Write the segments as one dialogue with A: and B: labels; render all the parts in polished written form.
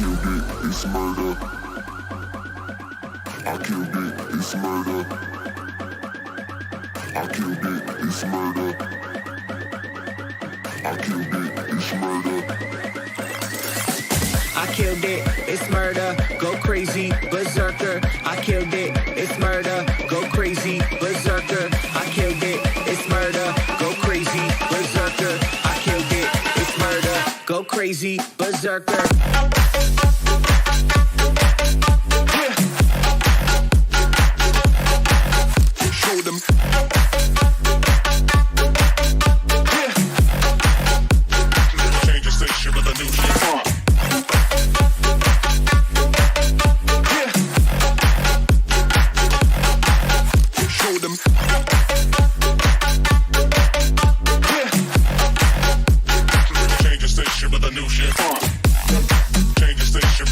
A: killed it, it's murder. I killed it, it's murder. I killed it, it's murder. I killed it, it's murder.
B: I killed it, it's murder, go crazy, berserker. I killed it, it's murder, go crazy, berserker. I killed it, it's murder, go crazy, berserker. I killed it, it's murder, go crazy, berserker.
A: Show them. Change the station with a new shit. Show them. Change the station with a new shit. Change the station.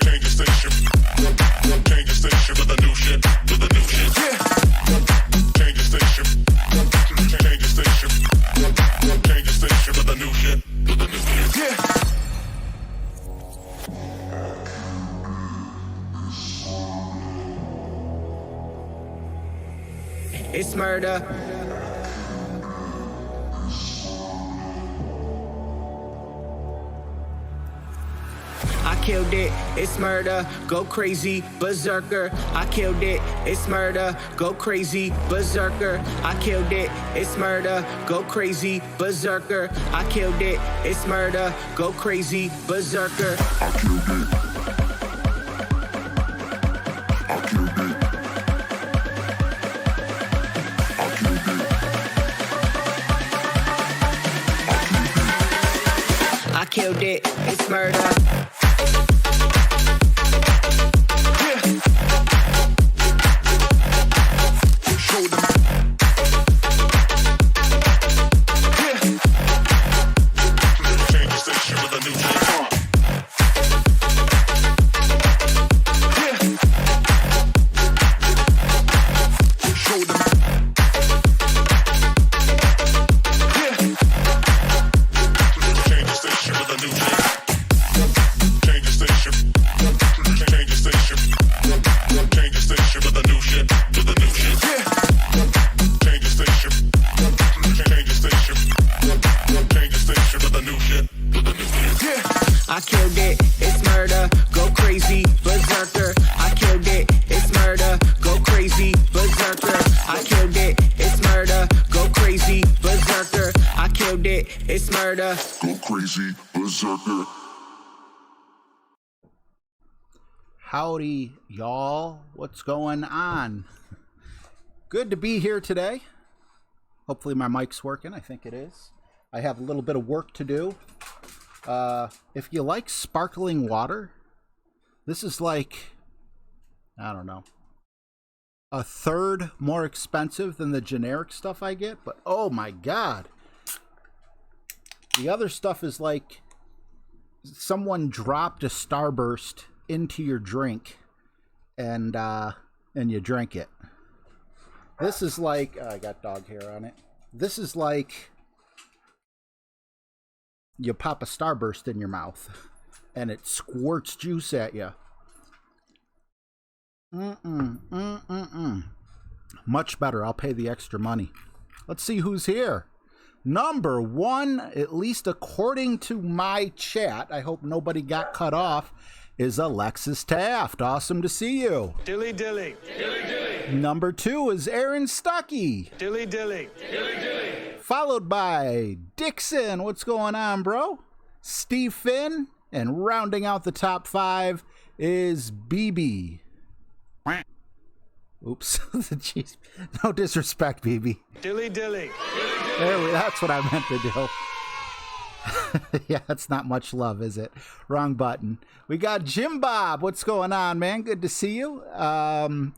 A: Change the station. Change the station with a new shit. With a new shit. Change the station. Change the station. Change the station with a new shit. With a new shit.
B: It's murder. I killed it, it's murder, go crazy, berserker. I killed it, it's murder, go crazy, berserker. I killed it, it's murder, go crazy, berserker. I killed it, it's murder, go crazy, berserker.
A: I killed it. I killed it. I killed it.
B: I killed it, it's murder.
A: Show them. Change the station with a new shit. Show them. Change the station with a new shit. Change the station. Change the station. Change the station with a new shit. With a new shit. Change the station. Change the station. Change the station with a new shit. With a new shit.
B: I killed it, it's murder, go crazy, berserker. I killed it, it's murder, go crazy, berserker. I killed it, it's murder, go crazy, berserker. I killed it, it's murder.
A: Go crazy, berserker.
C: Howdy, y'all. What's going on? Good to be here today. Hopefully my mic's working. I think it is. I have a little bit of work to do. If you like sparkling water, this is like, I don't know, a third more expensive than the generic stuff I get. But oh my God. The other stuff is like someone dropped a Starburst into your drink and you drank it. This is like, I got dog hair on it. This is like you pop a Starburst in your mouth and it squirts juice at you. Much better. I'll pay the extra money. Let's see who's here. Number one, at least according to my chat, I hope nobody got cut off, is Alexis Taft. Awesome to see you.
D: Dilly dilly. Dilly dilly.
C: Number two is Aaron Stuckey.
D: Dilly dilly. Dilly dilly.
C: Followed by Dixon. What's going on, bro? Steve Finn. And rounding out the top five is BB. Oops. Jeez. No disrespect, BB.
D: Dilly dilly.
C: That's what I meant to do. Yeah, that's not much love, is it? Wrong button. We got Jim Bob. What's going on, man? Good to see you.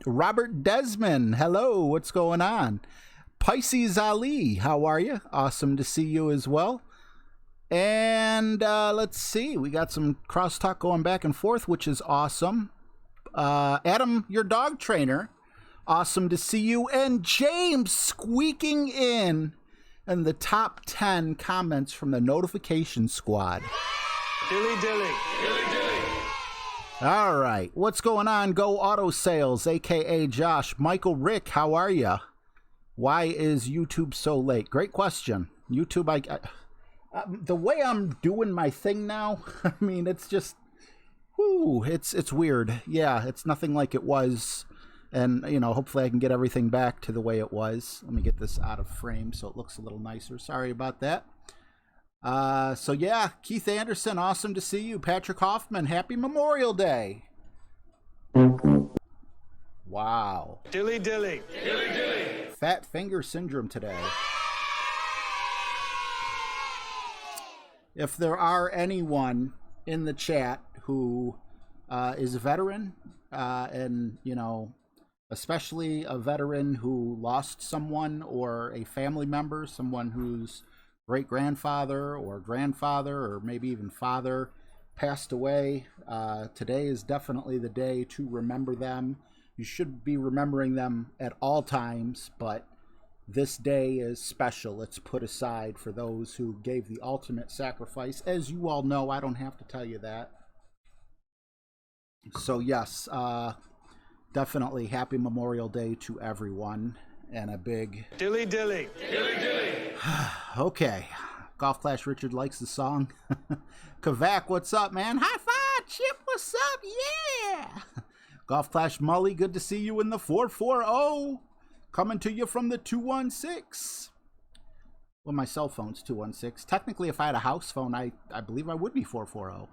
C: Robert Desmond. Hello. What's going on? Pisces Ali. How are you? Awesome to see you as well. And let's see. We got some crosstalk going back and forth, which is awesome. Adam, your dog trainer. Awesome to see you. And James squeaking in the top 10 comments from the notification squad.
D: Dilly dilly.
C: All right. What's going on? Go Auto Sales, a.k.a. Josh. Michael Rick, how are you? Why is YouTube so late? Great question. YouTube, the way I'm doing my thing now, I mean, it's just, whoo, it's weird. Yeah, it's nothing like it was. And, you know, hopefully I can get everything back to the way it was. Let me get this out of frame so it looks a little nicer. Sorry about that. So yeah, Keith Anderson, awesome to see you. Patrick Hoffman, happy Memorial Day. Wow.
D: Dilly dilly.
C: Fat finger syndrome today. If there are anyone in the chat who is a veteran, and, you know, especially a veteran who lost someone or a family member, someone whose great-grandfather or grandfather or maybe even father passed away, today is definitely the day to remember them. You should be remembering them at all times, but this day is special. It's put aside for those who gave the ultimate sacrifice. As you all know, I don't have to tell you that. So yes, definitely happy Memorial Day to everyone, and a big
D: Dilly dilly.
C: okay. Golf Clash Richard likes the song. Kavak, what's up, man? High five, Chip, what's up? Yeah. Golf Clash Mully, good to see you in the 440. Coming to you from the 216. Well, my cell phone's 216. Technically, if I had a house phone, I believe I would be 440.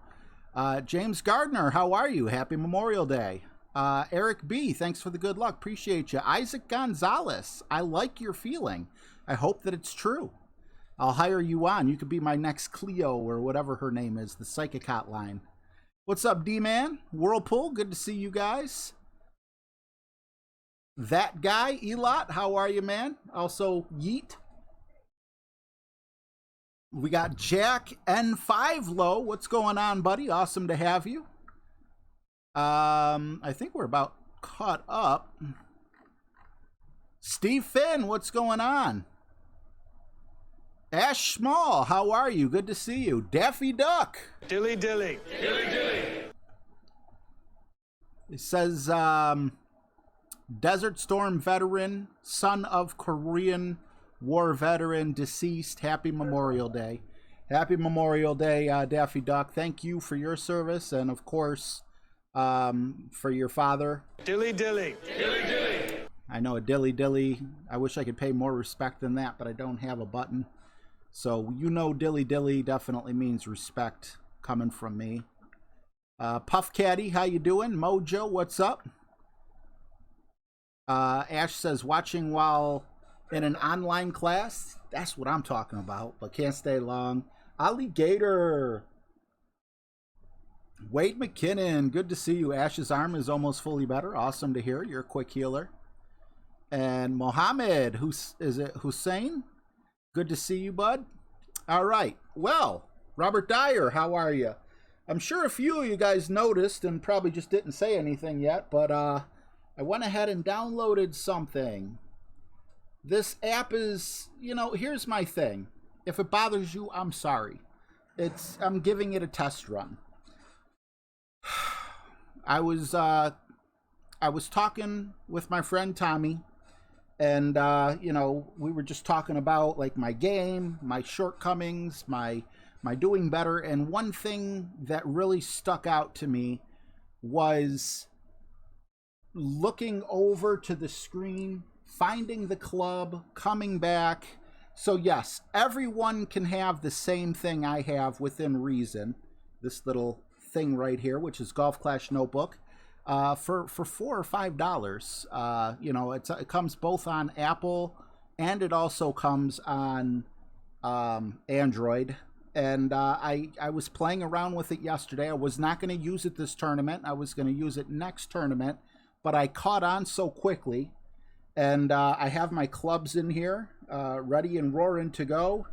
C: James Gardner, how are you? Happy Memorial Day. Eric B, thanks for the good luck. Appreciate you. Isaac Gonzalez, I like your feeling. I hope that it's true. I'll hire you on. You could be my next Cleo or whatever her name is, the psychic hotline. What's up, D-Man? Whirlpool, good to see you guys. That guy, Elot, how are you, man? Also, Yeet. We got Jack N5 Low. What's going on, buddy? Awesome to have you. I think we're about caught up. Steve Finn, what's going on? Ash Small, how are you? Good to see you. Daffy Duck.
D: Dilly dilly.
C: It says, Desert Storm veteran, son of Korean War veteran, deceased. Happy Memorial Day. Happy Memorial Day, Daffy Duck. Thank you for your service, and of course, for your father.
D: Dilly dilly.
C: I know, a dilly dilly. I wish I could pay more respect than that, but I don't have a button. So, you know, dilly dilly definitely means respect coming from me. Puff Caddy, how you doing? Mojo, what's up? Ash says, watching while in an online class. That's what I'm talking about, but can't stay long. Alligator. Wade McKinnon, good to see you. Ash's arm is almost fully better. Awesome to hear. You're a quick healer. And Mohammed, is it Hussein? Good to see you, bud. All right. Well, Robert Dyer, how are you? I'm sure a few of you guys noticed and probably just didn't say anything yet, but I went ahead and downloaded something. This app is, you know, here's my thing. If it bothers you, I'm sorry. I'm giving it a test run. I was talking with my friend Tommy, and you know, we were just talking about like my game, my shortcomings, my doing better, and one thing that really stuck out to me was looking over to the screen, finding the club, coming back. So yes, everyone can have the same thing I have within reason. This little thing right here, which is Golf Clash Notebook, for $4 or $5. You know, it comes both on Apple and it also comes on Android. And I was playing around with it yesterday. I was not going to use it this tournament. I was going to use it next tournament, but I caught on so quickly. And I have my clubs in here, ready and roaring to go.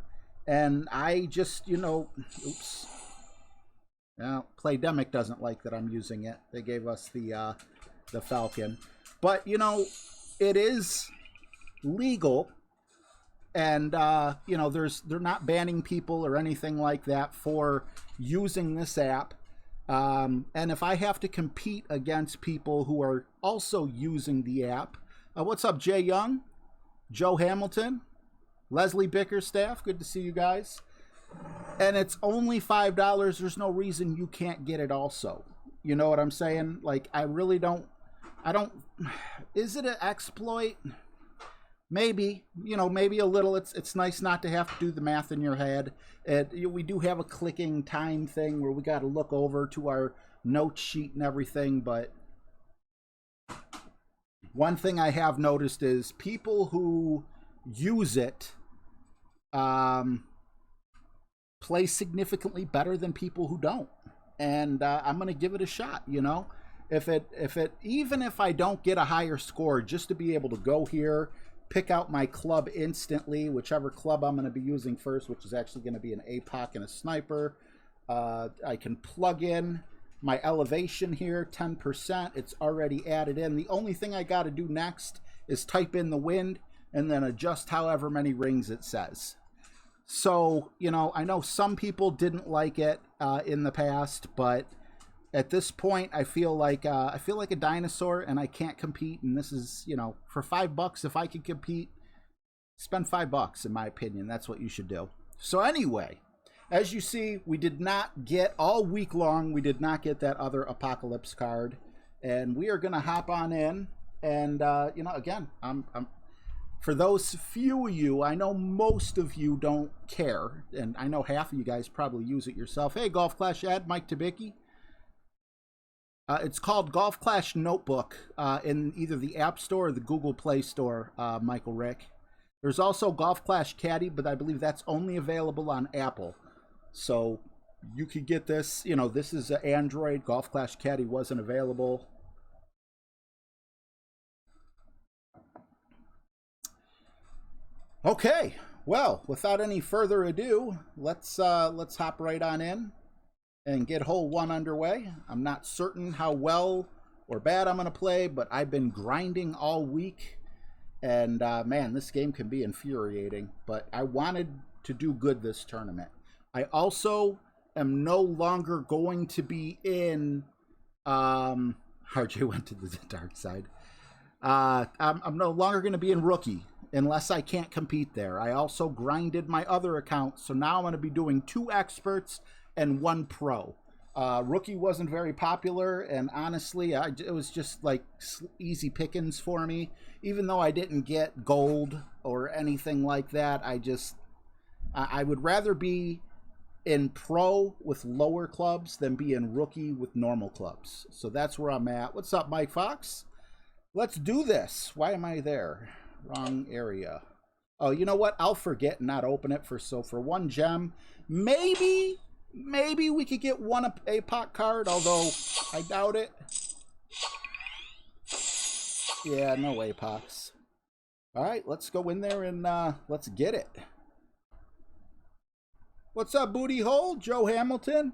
C: And I just, you know, oops. Now, Playdemic doesn't like that I'm using it. They gave us the Falcon. But, you know, it is legal And you know, they're not banning people or anything like that for using this app. And if I have to compete against people who are also using the app, what's up, Jay Young, Joe Hamilton, Leslie Bickerstaff, good to see you guys. And it's only $5. There's no reason you can't get it also. You know what I'm saying? Like, I really don't, is it an exploit? Maybe, you know, maybe a little. It's nice not to have to do the math in your head. We do have a clicking time thing where we got to look over to our note sheet and everything, but one thing I have noticed is people who use it play significantly better than people who don't. And I'm going to give it a shot, you know. Even if I don't get a higher score, just to be able to go here, pick out my club instantly, whichever club I'm going to be using first, which is actually going to be an APOC and a sniper. I can plug in my elevation here, 10%. It's already added in. The only thing I got to do next is type in the wind and then adjust however many rings it says. So, you know, I know some people didn't like it in the past, but at this point, I feel like a dinosaur, and I can't compete. And this is, you know, for $5, if I could compete, spend $5. In my opinion, that's what you should do. So anyway, as you see, we did not get all week long. We did not get that other Apocalypse card, and we are gonna hop on in. And you know, again, I'm for those few of you, I know most of you don't care, and I know half of you guys probably use it yourself. Hey, Golf Clash ad, Mike Tabicki. It's called Golf Clash Notebook in either the App Store or the Google Play Store, Michael Rick. There's also Golf Clash Caddy, but I believe that's only available on Apple. So you could get this, you know, this is an Android. Golf Clash Caddy wasn't available. Okay, well, without any further ado, let's hop right on in and get hole 1 underway. I'm not certain how well or bad I'm going to play, but I've been grinding all week. And, man, this game can be infuriating. But I wanted to do good this tournament. I also am no longer going to be in... RJ went to the dark side. I'm no longer going to be in Rookie unless I can't compete there. I also grinded my other account, so now I'm going to be doing 2 experts and 1 pro. Rookie wasn't very popular, and honestly, it was just like easy pickings for me. Even though I didn't get gold or anything like that, I would rather be in pro with lower clubs than be in rookie with normal clubs. So that's where I'm at. What's up, Mike Fox? Let's do this. Why am I there? Wrong area. Oh, you know what? I'll forget and not open it for 1 gem. Maybe we could get 1 APOC card, although I doubt it. Yeah, no APOCs. All right, let's go in there and let's get it. What's up, Booty Hole? Joe Hamilton?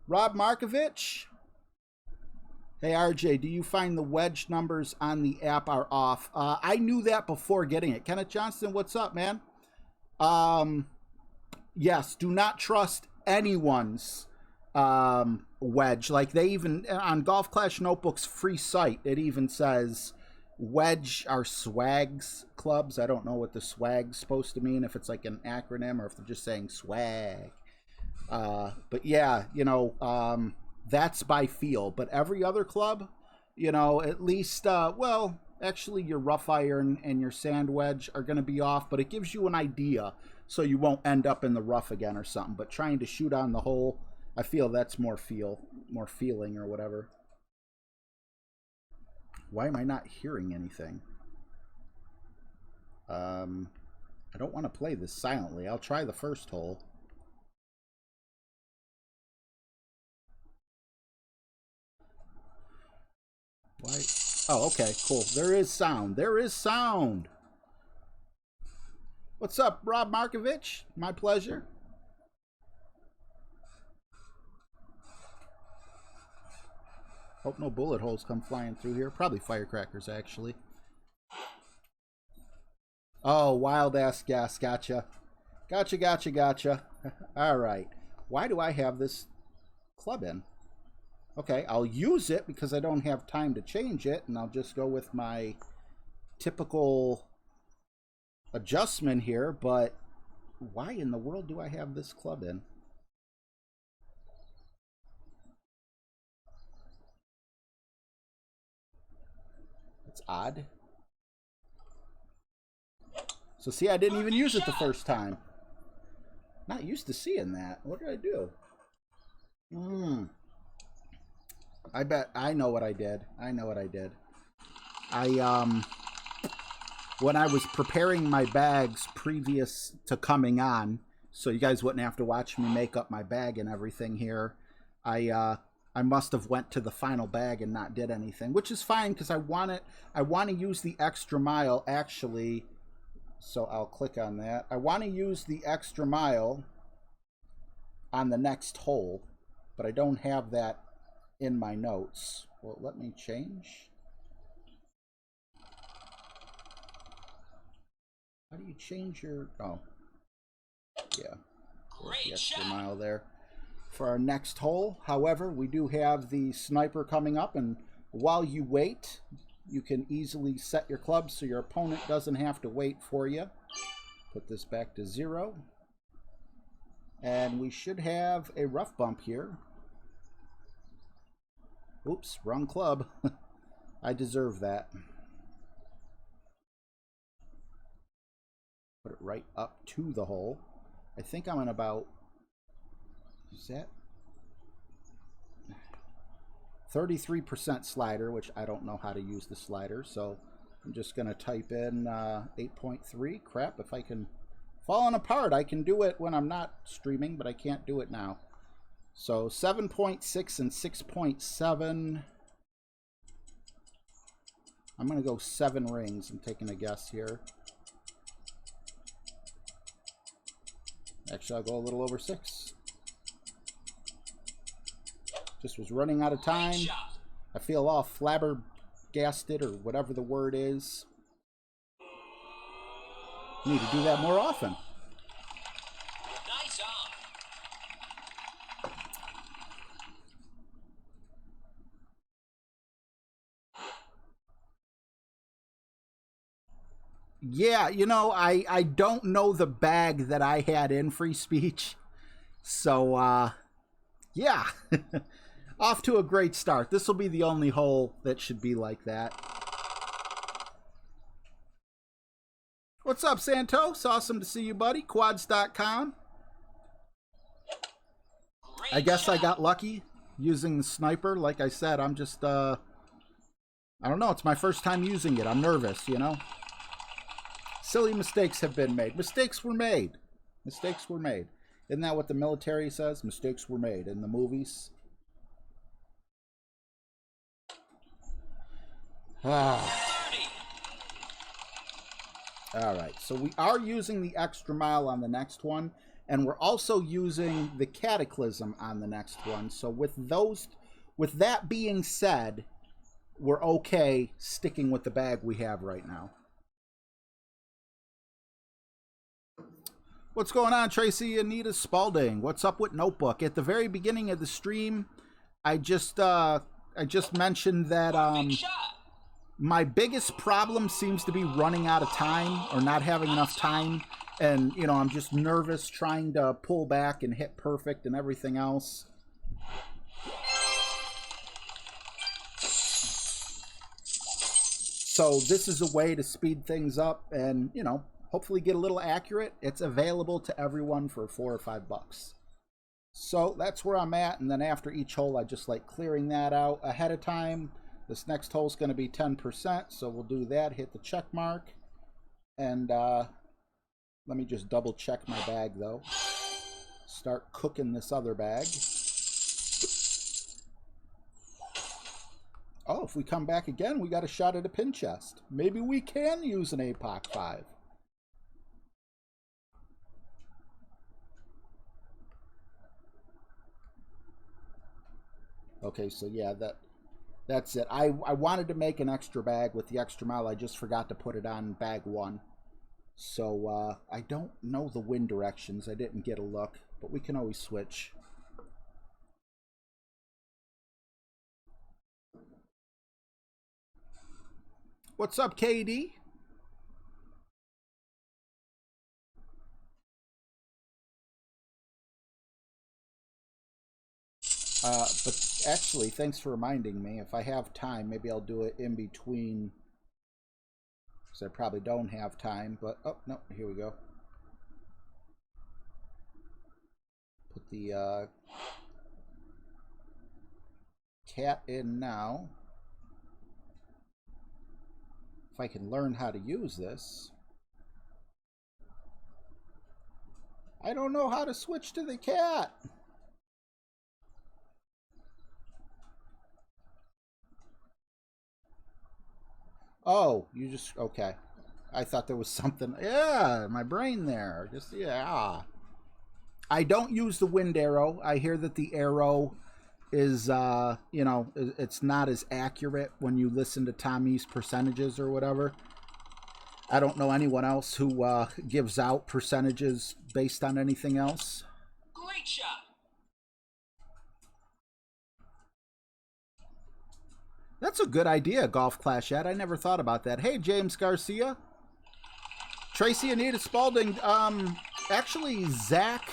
C: Rob Markovich? Hey, RJ, do you find the wedge numbers on the app are off? I knew that before getting it. Kenneth Johnston, what's up, man? Yes, do not trust anyone's wedge. Like, they even, on Golf Clash Notebook's free site, it even says wedge are swags clubs. I don't know what the swag's supposed to mean, if it's like an acronym or if they're just saying swag. But yeah, you know, that's by feel. But every other club, you know, at least, well, actually your rough iron and your sand wedge are going to be off, but it gives you an idea so you won't end up in the rough again or something. But trying to shoot on the hole, I feel that's more feeling or whatever. Why am I not hearing anything? I don't want to play this silently. I'll try the first hole. Why? Oh, okay, cool. There is sound. There is sound. What's up, Rob Markovich? My pleasure. Hope no bullet holes come flying through here. Probably firecrackers, actually. Oh, wild ass guess. Gotcha. Gotcha. All right. Why do I have this club in? Okay, I'll use it because I don't have time to change it, and I'll just go with my typical adjustment here, but why in the world do I have this club in? It's odd. So see, I didn't even use it the first time. Not used to seeing that. What did I do? I bet I know what I did. When I was preparing my bags previous to coming on, so you guys wouldn't have to watch me make up my bag and everything here, I must have went to the final bag and not did anything, which is fine because I want to use the extra mile actually. So I'll click on that. I want to use the extra mile on the next hole, but I don't have that in my notes. Well, let me change. How do you change your... Oh. Yeah. There's the extra mile there for our next hole. However, we do have the sniper coming up, and while you wait, you can easily set your club so your opponent doesn't have to wait for you. Put this back to 0. And we should have a rough bump here. Oops, wrong club. I deserve that. Put it right up to the hole. I think I'm in about... Is that... 33% slider, which I don't know how to use the slider, so I'm just going to type in 8.3. Crap, if I can... Falling apart, I can do it when I'm not streaming, but I can't do it now. So 7.6 and 6.7. I'm going to go 7 rings. I'm taking a guess here. Actually, I'll go a little over 6. Just was running out of time. I feel all flabbergasted or whatever the word is. Need to do that more often.
E: Nice on.
C: Yeah, you know, I don't know the bag that I had in free speech. So, yeah. Off to a great start. This will be the only hole that should be like that. What's up, Santos? Awesome to see you, buddy. Quads.com. I guess I got lucky using the sniper. Like I said, I'm just, I don't know. It's my first time using it. I'm nervous, you know. Silly mistakes have been made. Mistakes were made. Mistakes were made. Isn't that what the military says? Mistakes were made in the movies. Alright, so we are using the extra mile on the next one, and we're also using the cataclysm on the next one. So with that being said, we're okay sticking with the bag we have right now. What's going on, Tracy Anita Spalding? What's up with Notebook? At the very beginning of the stream, I just mentioned that my biggest problem seems to be running out of time or not having enough time. And, you know, I'm just nervous trying to pull back and hit perfect and everything else. So this is a way to speed things up and, you know, hopefully get a little accurate. It's available to everyone for $4 or $5. So that's where I'm at. And then after each hole, I just like clearing that out ahead of time. This next hole is going to be 10%, so we'll do that, hit the check mark. And let me just double check my bag, though. Start cooking this other bag. Oh, if we come back again, we got a shot at a pin chest. Maybe we can use an APOC 5. Okay, so yeah, that's it. I wanted to make an extra bag with the extra mile. I just forgot to put it on bag 1. So I don't know the wind directions. I didn't get a look, but we can always switch. What's up, KD? But actually, thanks for reminding me. If I have time, maybe I'll do it in between. Because I probably don't have time. But, oh, no, here we go. Put the cat in now. If I can learn how to use this. I don't know how to switch to the cat. Oh, you just, okay. I thought there was something. Yeah, my brain there. Just, yeah. I don't use the wind arrow. I hear that the arrow is, you know, it's not as accurate when you listen to Tommy's percentages or whatever. I don't know anyone else who gives out percentages based on anything else.
F: Great shot.
C: That's a good idea, Golf Clash Ed. I never thought about that. Hey, James Garcia. Tracy Anita Spalding. Actually, Zach.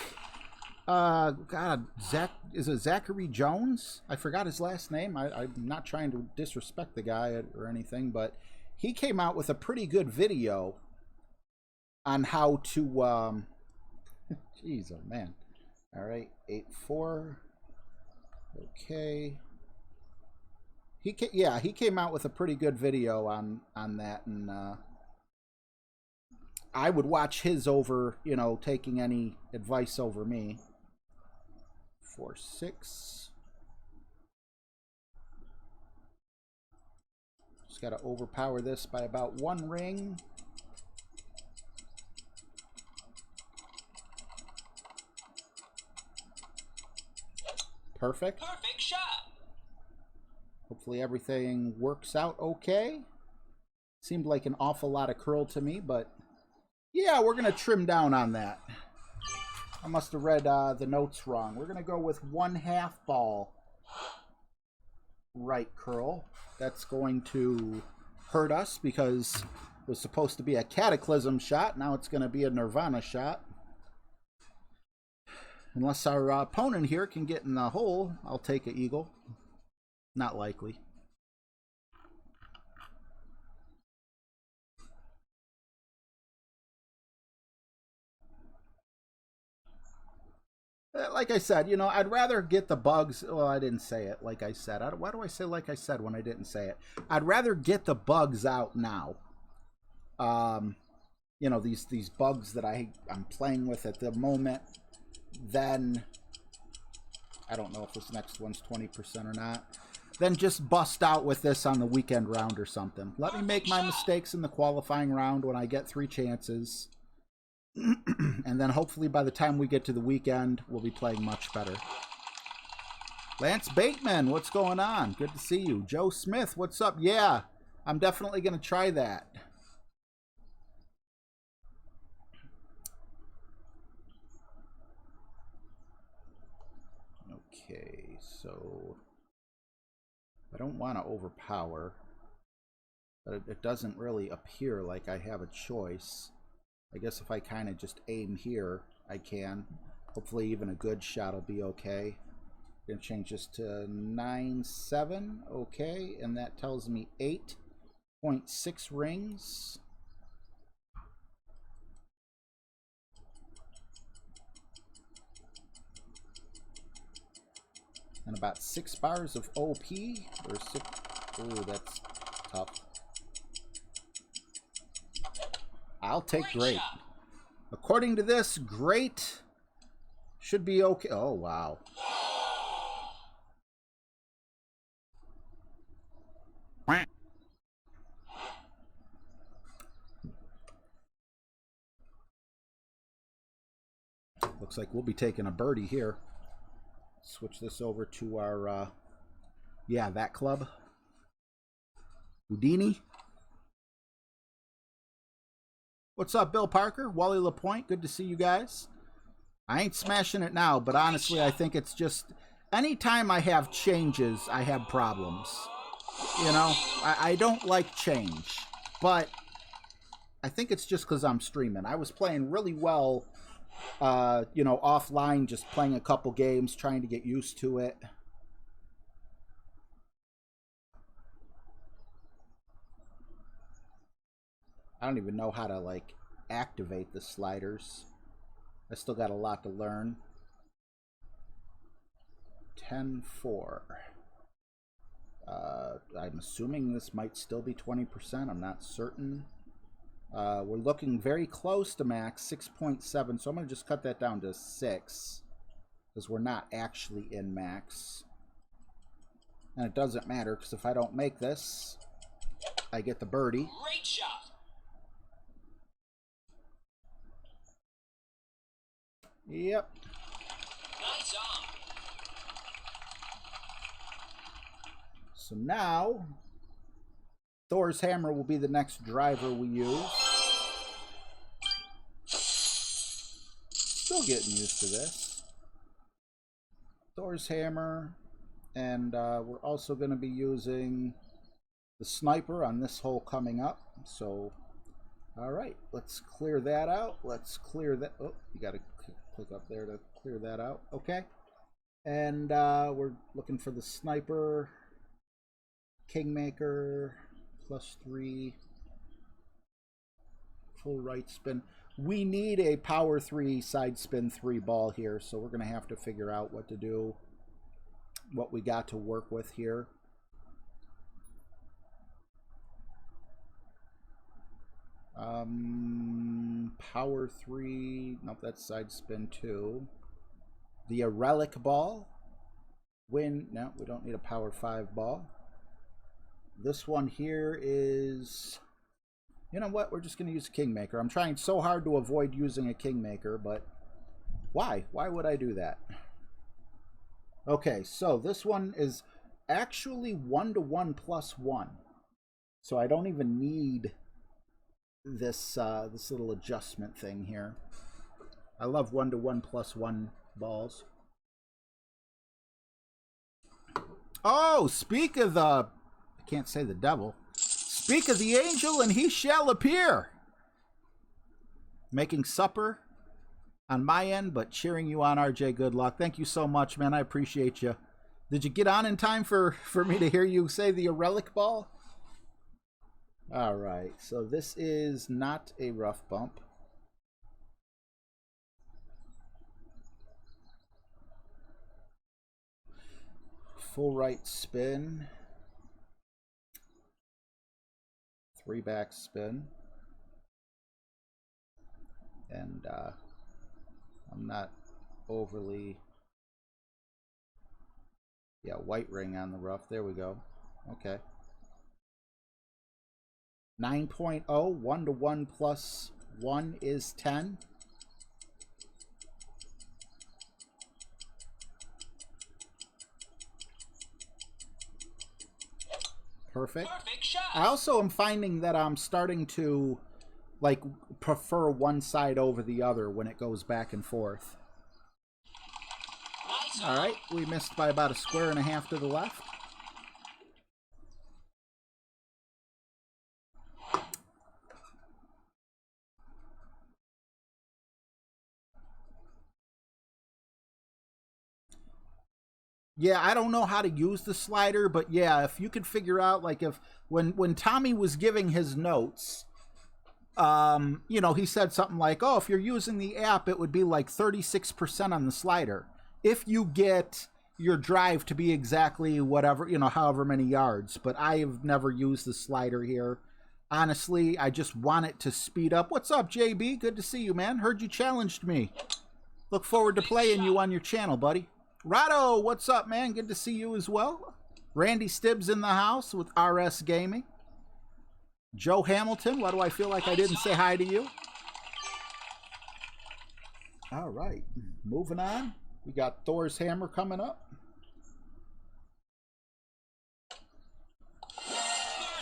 C: God, Zach, is it Zachary Jones? I forgot his last name. I'm not trying to disrespect the guy or anything, but he came out with a pretty good video on how to, jeez, oh man. All right, 8-4. Okay. He came out with a pretty good video on that, and I would watch his over, you know, taking any advice over me. 4-6. Just got to overpower this by about 1 ring. Perfect.
F: Perfect shot.
C: Hopefully everything works out okay. Seemed like an awful lot of curl to me, but yeah, we're going to trim down on that. I must have read the notes wrong. We're going to go with 1/2 ball right curl. That's going to hurt us because it was supposed to be a Cataclysm shot. Now it's going to be a Nirvana shot. Unless our opponent here can get in the hole, I'll take an eagle. Not likely. Like I said, you know, I'd rather get the bugs. Well, I didn't say it like I said. Why do I say like I said when I didn't say it? I'd rather get the bugs out now. You know, these bugs that I'm playing with at the moment, then I don't know if this next one's 20% or not. Then just bust out with this on the weekend round or something. Let me make my mistakes in the qualifying round when I get 3 chances. And then hopefully by the time we get to the weekend, we'll be playing much better. Lance Bateman, what's going on? Good to see you. Joe Smith, what's up? Yeah, I'm definitely going to try that. Okay, so I don't want to overpower, but it doesn't really appear like I have a choice. I guess if I kind of just aim here, I can. Hopefully even a good shot will be okay. I'm going to change this to 9-7. Okay, and that tells me 8.6 rings. And about 6 bars of OP, or 6. Ooh, that's tough. I'll take great. According to this, great should be okay. Oh, wow. Looks like we'll be taking a birdie here. Switch this over to our, yeah, that club. Houdini. What's up, Bill Parker? Wally LaPointe, good to see you guys. I ain't smashing it now, but honestly, I think it's just... anytime I have changes, I have problems. You know, I don't like change, but I think it's just because I'm streaming. I was playing really well, you know, offline, just playing a couple games, trying to get used to it. I don't even know how to, like, activate the sliders. I still got a lot to learn. 10-4. I'm assuming this might still be 20%. I'm not certain. We're looking very close to max, 6.7. So I'm going to just cut that down to 6. Because we're not actually in max. And it doesn't matter, because if I don't make this, I get the birdie.
F: Great shot.
C: Yep.
F: Nice on.
C: So now, Thor's hammer will be the next driver we use. Still getting used to this. Thor's hammer, and we're also going to be using the sniper on this hole coming up. So, all right, let's clear that out. Let's clear that. Oh, you got to click up there to clear that out. Okay. And we're looking for the sniper, Kingmaker, +3, full right spin. We need a power 3 side spin 3 ball here, so we're going to have to figure out what to do, what we got to work with here. Power 3, nope, that's side spin 2. The relic ball. Win, no, we don't need a power 5 ball. This one here is, you know what, we're just going to use a Kingmaker. I'm trying so hard to avoid using a Kingmaker, but why? Why would I do that? Okay, so this one is actually 1-to-1 +1. So I don't even need this this little adjustment thing here. I love 1-to-1 +1 balls. Oh, speak of the... I can't say the devil. Speak of the angel and he shall appear. Making supper on my end, but cheering you on, RJ. Good luck. Thank you so much, man. I appreciate you. Did you get on in time for me to hear you say the relic ball? All right, so this is not a rough bump. Full right spin. 3 back spin. And I'm not overly... Yeah, white ring on the rough. There we go. Okay. 9.0, 1-to-1 +1 is 10. Perfect.
F: Perfect shot.
C: I also am finding that I'm starting to like prefer one side over the other when it goes back and forth.
F: Nice
C: All right, we missed by about 1.5 squares to the left. Yeah, I don't know how to use the slider, but yeah, if you could figure out, like, if when Tommy was giving his notes, you know, he said something like, oh, if you're using the app, it would be like 36% on the slider. If you get your drive to be exactly whatever, you know, however many yards. But I have never used the slider here. Honestly, I just want it to speed up. What's up, JB? Good to see you, man. Heard you challenged me. Look forward to playing you on your channel, buddy. Rado, what's up, man? Good to see you as well. Randy Stibbs in the house with RS Gaming. Joe Hamilton, why do I feel like I didn't say hi to you? All right, moving on. We got Thor's hammer coming up.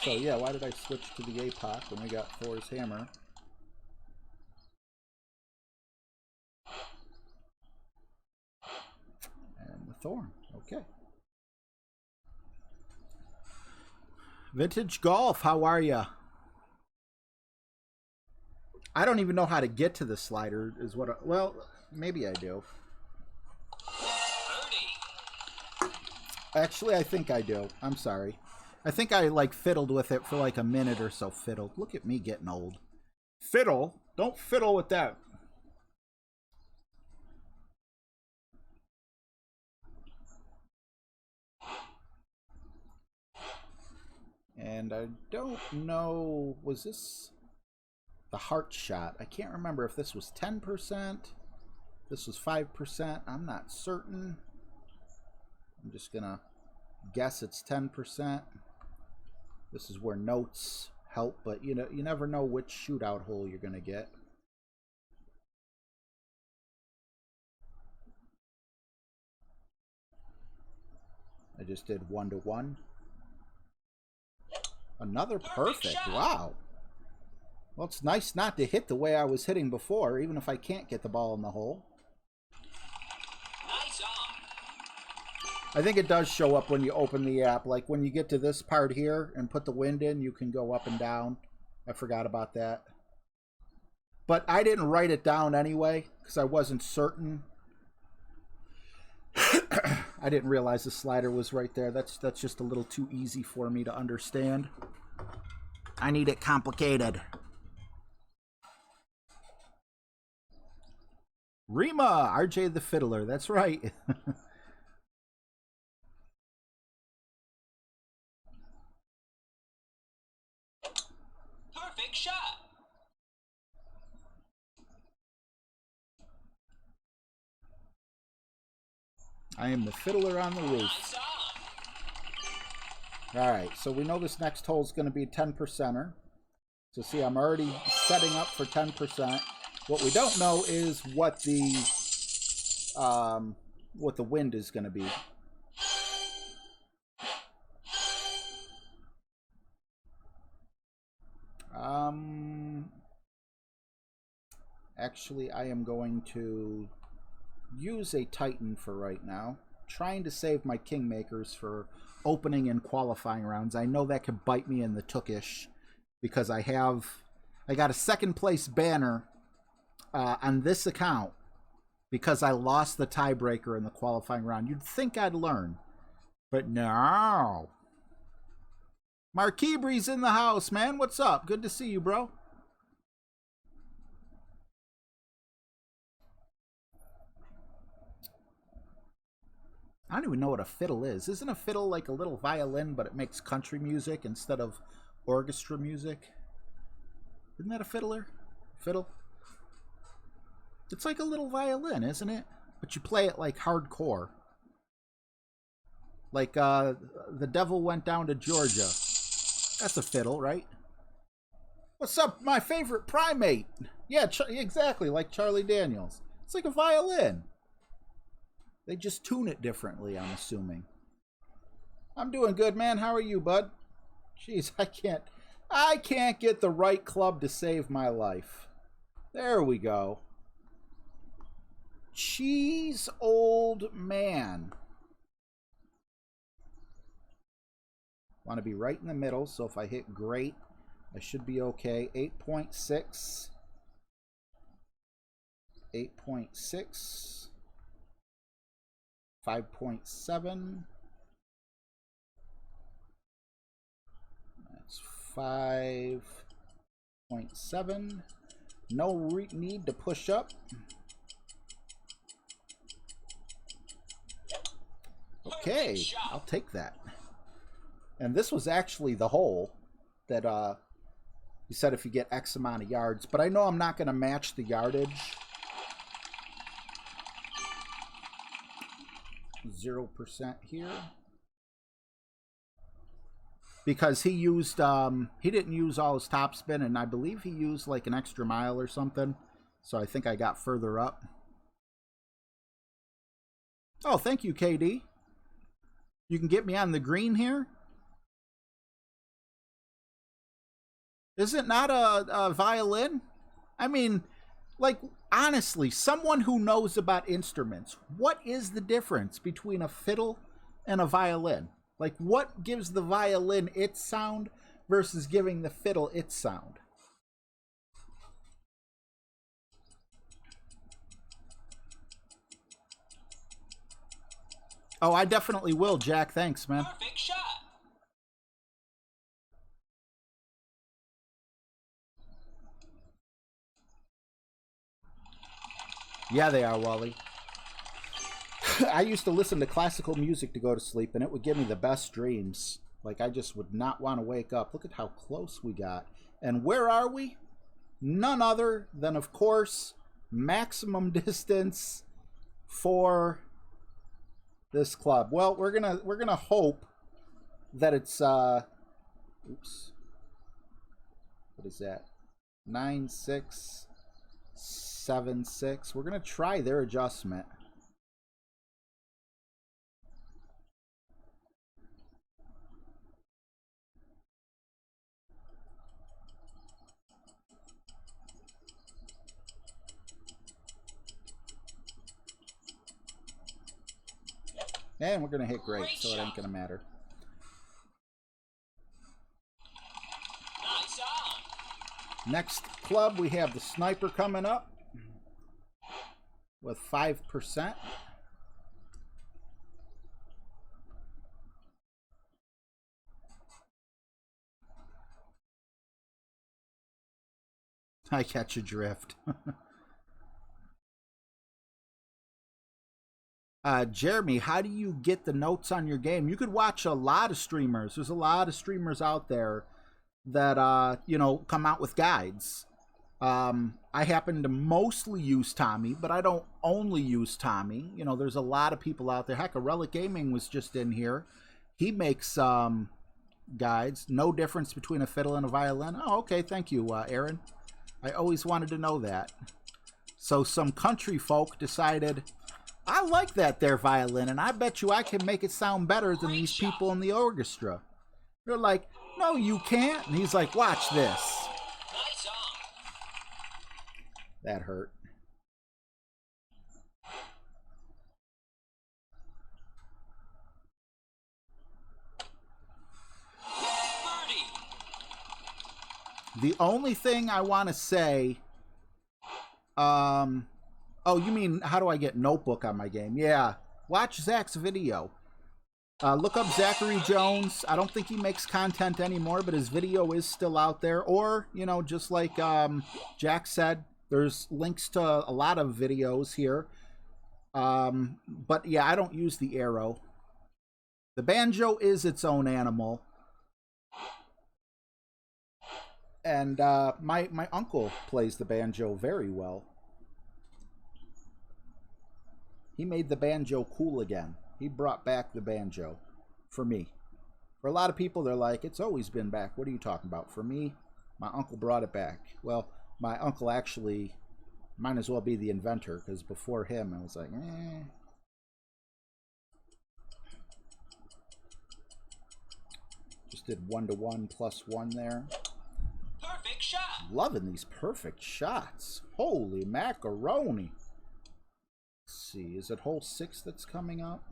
C: So yeah, why did I switch to the APOC when we got Thor's hammer? Thorn. Okay. Vintage Golf, how are ya? I don't even know how to get to the slider. Is what? Well, maybe I do.
F: Birdie.
C: Actually, I think I do. I'm sorry. I think I like fiddled with it for like a minute or so. Fiddled. Look at me getting old. Fiddle? Don't fiddle with that. And I don't know, was this the heart shot? I can't remember if this was 10%, this was 5%. I'm not certain. I'm just gonna guess it's 10%. This is where notes help, but you know, you never know which shootout hole you're gonna get. I just did 1-to-1. Another perfect. Wow. Well, it's nice not to hit the way I was hitting before, even if I can't get the ball in the hole.
F: Nice on.
C: I think it does show up when you open the app. Like when you get to this part here and put the wind in, you can go up and down. I forgot about that. But I didn't write it down anyway because I wasn't certain. I didn't realize the slider was right there. That's just a little too easy for me to understand. I need it complicated. Rima, RJ the Fiddler. That's right.
F: Perfect shot.
C: I am the fiddler on the roof.
F: Nice on.
C: All right, so we know this next hole is going to be a 10%er. So see, I'm already setting up for 10%. What we don't know is what the wind is going to be. Actually, I am going to use a Titan for right now. Trying to save my Kingmakers for opening and qualifying rounds. I know that could bite me in the tookish because I got a second place banner on this account because I lost the tiebreaker in the qualifying round. You'd think I'd learn, but no. Marquibre's in the house, man. What's up? Good to see you, bro. I don't even know what a fiddle is. Isn't a fiddle like a little violin, but it makes country music instead of orchestra music? Isn't that a fiddler? Fiddle? It's like a little violin, isn't it? But you play it like hardcore. Like The Devil Went Down to Georgia. That's a fiddle, right? What's up, my favorite primate? Yeah, exactly, like Charlie Daniels. It's like a violin. They just tune it differently, I'm assuming. I'm doing good, man. How are you, bud? Jeez, I can't get the right club to save my life. There we go. Cheese old man. Want to be right in the middle, so if I hit great, I should be okay. 8.6. 8.6. 5.7. That's 5.7. No need to push up. Okay, I'll take that. And this was actually the hole that you said if you get X amount of yards, but I know I'm not going to match the yardage. 0% here. Because he used, he didn't use all his topspin, and I believe he used like an extra mile or something. So I think I got further up. Oh, thank you, KD. You can get me on the green here. Is it not a violin? I mean, like, honestly, someone who knows about instruments, what is the difference between a fiddle and a violin? Like, what gives the violin its sound versus giving the fiddle its sound? Oh, I definitely will, Jack. Thanks, man.
F: Perfect shot.
C: Yeah, they are, Wally. I used to listen to classical music to go to sleep, and it would give me the best dreams. Like, I just would not want to wake up. Look at how close we got. And where are we? None other than, of course, maximum distance for this club. Well, we're gonna hope that it's oops. What is that? 9676. We're gonna try their adjustment. And we're gonna hit great, so it ain't gonna matter.
F: Nice on.
C: Next club, we have the sniper coming up with 5%. I catch a drift. Jeremy, how do you get the notes on your game? You could watch a lot of streamers. There's a lot of streamers out there that, you know, come out with guides. I happen to mostly use Tommy, but I don't only use Tommy. You know, there's a lot of people out there. Heck, Relic Gaming was just in here. He makes guides. No difference between a fiddle and a violin. Oh, okay. Thank you, Aaron. I always wanted to know that. So some country folk decided, I like that there violin, and I bet you I can make it sound better than these people in the orchestra. They're like, no, you can't. And he's like, watch this.
F: Nice on.
C: That hurt.
F: Birdie.
C: The only thing I want to say, oh, you mean how do I get Notebook on my game? Yeah, watch Zach's video. Look up Zachary Jones. I don't think he makes content anymore, but his video is still out there. Or, you know, just like Jack said, there's links to a lot of videos here. But yeah, I don't use the arrow. The banjo is its own animal. And my uncle plays the banjo very well. He made the banjo cool again. He brought back the banjo for me. For a lot of people, they're like, it's always been back. What are you talking about? For me, my uncle brought it back. Well, my uncle actually might as well be the inventor, because before him, I was like, eh. Just did 1-to-1 +1 there.
F: Perfect shot.
C: Loving these perfect shots. Holy macaroni. Let's see, is it hole 6 that's coming up?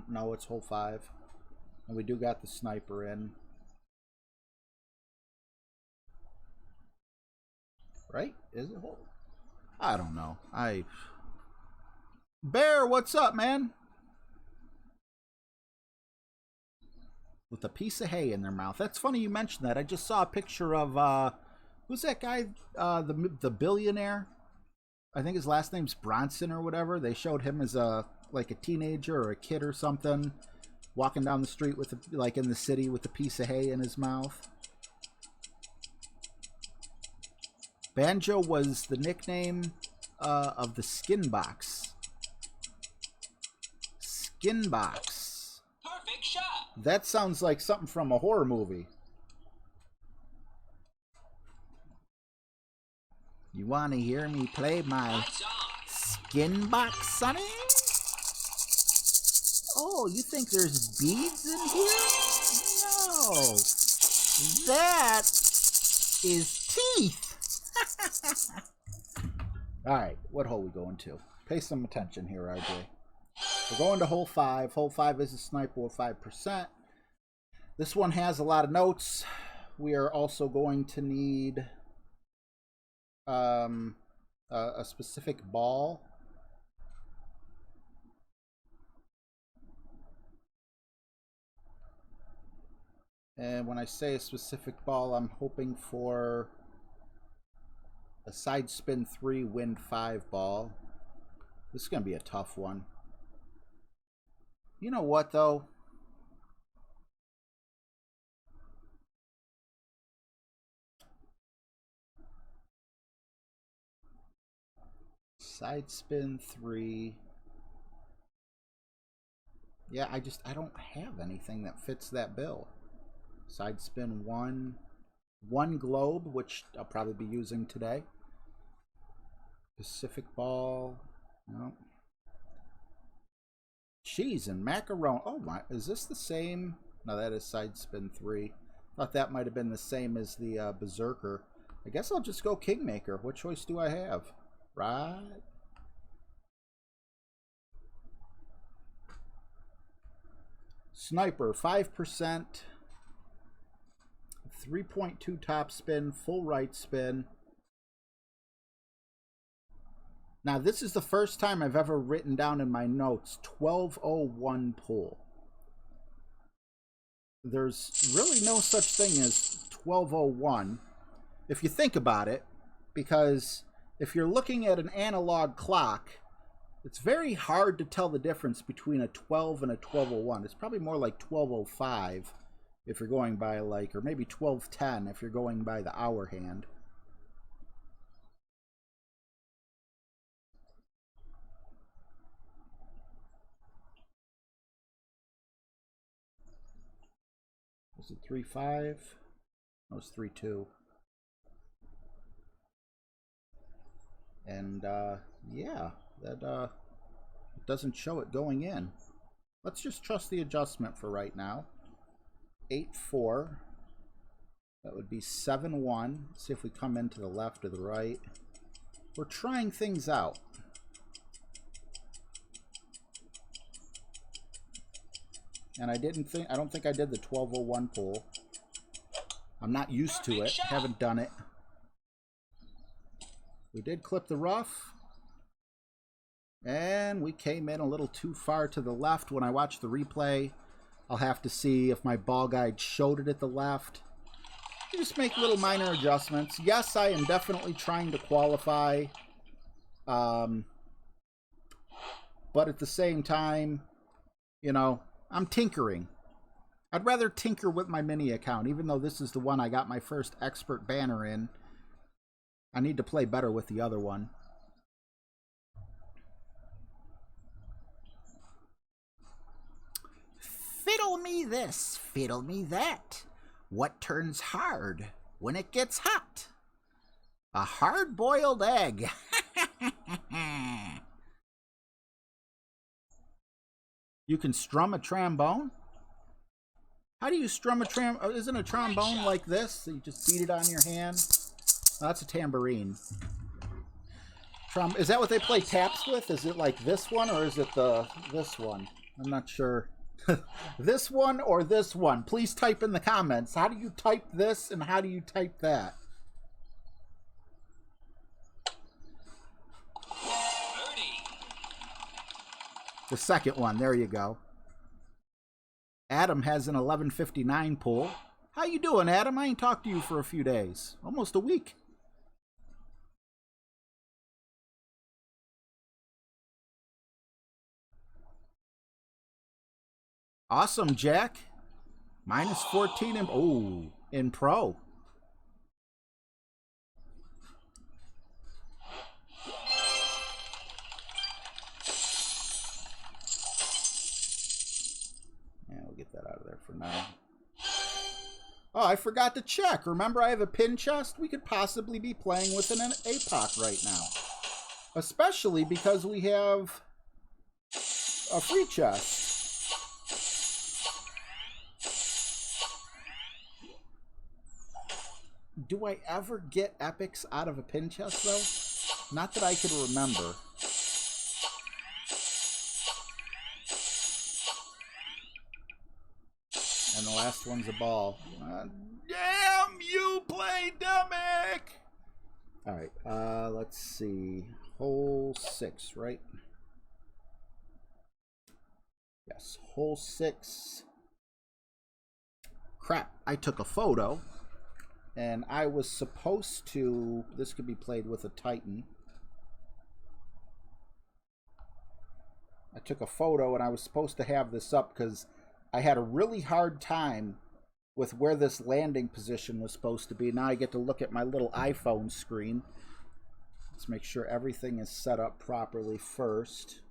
C: No, it's hole 5. And we do got the sniper in. Right? Is it hole? I don't know. Bear, what's up, man? With a piece of hay in their mouth. That's funny you mentioned that. I just saw a picture of who's that guy? The billionaire. I think his last name's Bronson or whatever. They showed him as like a teenager or a kid or something, walking down the street with like in the city with a piece of hay in his mouth. Banjo was the nickname of the skin box. Skin box.
F: Perfect shot.
C: That sounds like something from a horror movie. You want to hear me play my
F: Lights on.
C: skin box, Sonny? Oh, you think there's beads in here? No. That is teeth. Alright, what hole we going to? Pay some attention here, RJ. We're going to hole 5. Hole 5 is a sniper with 5%. This one has a lot of notes. We are also going to need a specific ball. And when I say a specific ball, I'm hoping for a side spin 3, wind 5 ball. This is going to be a tough one. You know what, though? Side spin 3. Yeah, I don't have anything that fits that bill. Side spin 1. 1 globe, which I'll probably be using today. Pacific ball. No. Cheese and macaroni. Oh my, is this the same? No, that is side spin 3. Thought that might have been the same as the Berserker. I guess I'll just go Kingmaker. What choice do I have? Right. Sniper, 5%. 3.2 top spin, full right spin. Now, this is the first time I've ever written down in my notes 1201 pull. There's really no such thing as 1201 if you think about it, because if you're looking at an analog clock, it's very hard to tell the difference between a 12 and a 1201. It's probably more like 1205 if you're going by like, or maybe 1210 if you're going by the hour hand. Was it 3.5? No, it was 3.2. And yeah, that it doesn't show it going in. Let's just trust the adjustment for right now. 8.4. That would be 7.1. See if we come into the left or the right. We're trying things out. And I don't think I did the 1201 pull. I'm not used to it. Haven't done it. We did clip the rough. And we came in a little too far to the left. When I watch the replay, I'll have to see if my ball guide showed it at the left. You just make little minor adjustments. Yes, I am definitely trying to qualify. But at the same time, you know, I'm tinkering. I'd rather tinker with my mini account, even though this is the one I got my first expert banner in. I need to play better with the other one. Fiddle me this, fiddle me that. What turns hard when it gets hot? A hard-boiled egg. You can strum a trombone? How do you strum a trombone? Isn't a trombone like this? So you just beat it on your hand? Oh, that's a tambourine. Is that what they play taps with? Is it like this one or is it this one? I'm not sure. This one or this one? Please type in the comments. How do you type this and how do you type that? The second one. There you go. Adam has an 11:59 pull. How you doing, Adam? I ain't talked to you for a few days. Almost a week. Awesome, Jack. Minus 14 in pro. Yeah, we'll get that out of there for now. Oh, I forgot to check. Remember, I have a pin chest? We could possibly be playing with an APOC right now. Especially because we have a free chest. Do I ever get epics out of a pin chest, though? Not that I could remember. And the last one's a ball. Damn you, Playdemic! Alright, let's see. Hole 6, right? Yes, hole 6. Crap, I took a photo. And I was supposed to... This could be played with a Titan. I took a photo and I was supposed to have this up because I had a really hard time with where this landing position was supposed to be. Now I get to look at my little iPhone screen. Let's make sure everything is set up properly first.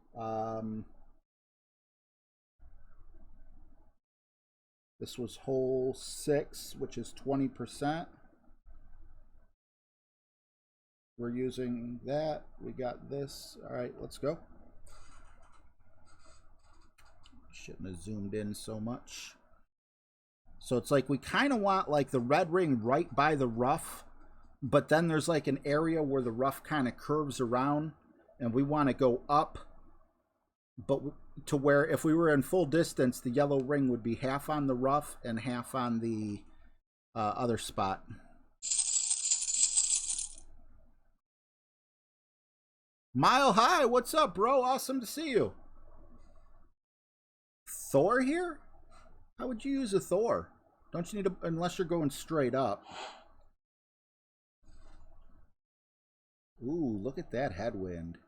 C: This was hole 6, which is 20%. We're using that. We got this. All right, let's go. Shouldn't have zoomed in so much. So it's like we kind of want like the red ring right by the rough, but then there's like an area where the rough kind of curves around, and we want to go up, but to where if we were in full distance, the yellow ring would be half on the rough and half on the other spot. Mile High, what's up, bro? Awesome to see you. Thor here? How would you use a Thor? Don't you need a... Unless you're going straight up. Ooh, look at that headwind.